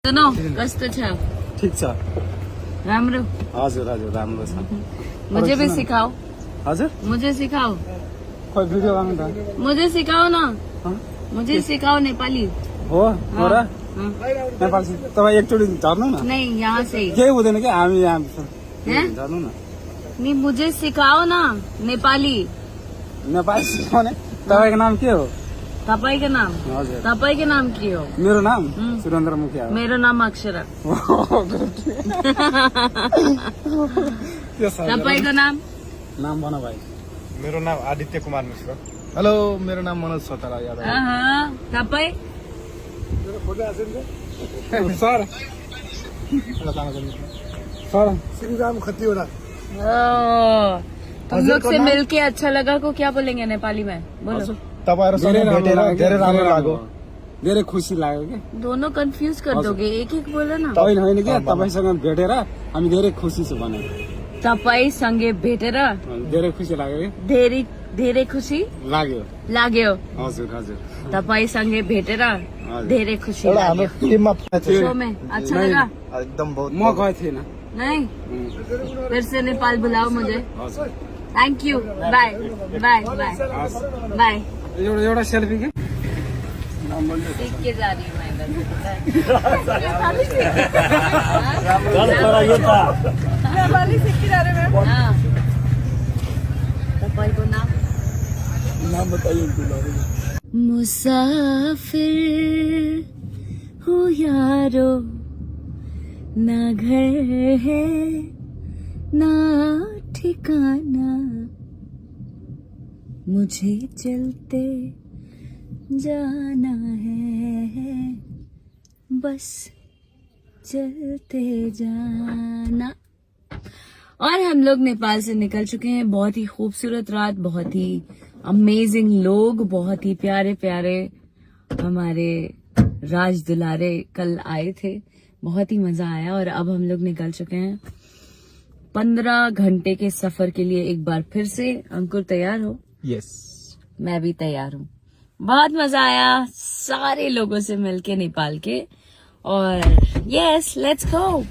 सुनो कस्तो छ ठिक छ राम्रो हजुर हजुर राम्रो छ मुझे भी सिखाओ हजुर मुझे सिखाओ खोइ भिडियो गर्नु त मुझे सिखाओ न हँ? मुझे सिखाओ नेपाली हो हो र हाँ। नेपाल तपाईँ एकचोटि झर्नु न नहीं यहाँ से ही केही हुँदैन कि हामी यहाँ हैं? झर्नु न नहीं मुझे सिखाओ ना नेपाली नेपाल सिकाउने तपाईँको नाम के हो तपाईको नाम हजुर तपाईको नाम के हो मेरो नाम सुरेन्द्र मुखिया हो मेरो नाम अक्षरा के छ? तपाईको नाम नाम भन भाइ मेरो नाम आदित्य कुमार मिश्र। हेलो मेरो नाम मनोज सतारा यादव तपाई सर सर श्रीराम खतिवड़ा तुम लोग से मिलके अच्छा लगा को क्या बोलेंगे नेपाली में बोलो तपाईँहरूसँग भेटेर धेरै राम्रो लाग्यो धेरै खुसी लाग्यो कि दोनों कंफ्यूज कर दोगे एक एक बोलो ना होइन होइन क्या तपाईँसँग भेटेर हामी धेरै खुसी छु भने तपाई सँगै भेटेर धेरै खुसी लाग्यो कि धेरै धेरै खुसी लाग्यो लाग्यो हजुर हजुर तपाई सँगै भेटेर धेरै खुसी एउटा हाम्रो लाग्यो टिममा शो में अच्छा लगा एकदम बहुत म गएको थिएन नहीं फिर से नेपाल बुलाओ मुझे हजुर thank you bye bye bye bye एउटा एउटा सेल्फी के सीख के जा रही हूँ मैं बस हाँ तपाई को नाम बताइए मुसाफिर हूँ यारो ना घर है ना ठिकाना मुझे चलते जाना है बस चलते जाना। और हम लोग नेपाल से निकल चुके हैं। बहुत ही खूबसूरत रात, बहुत ही अमेजिंग लोग, बहुत ही प्यारे प्यारे हमारे राज दुलारे कल आए थे। बहुत ही मजा आया और अब हम लोग निकल चुके हैं 15 घंटे के सफर के लिए। एक बार फिर से अंकुर तैयार हो? यस मैं भी तैयार हूँ। बहुत मजा आया सारे लोगों से मिलके नेपाल के। और यस लेट्स गो।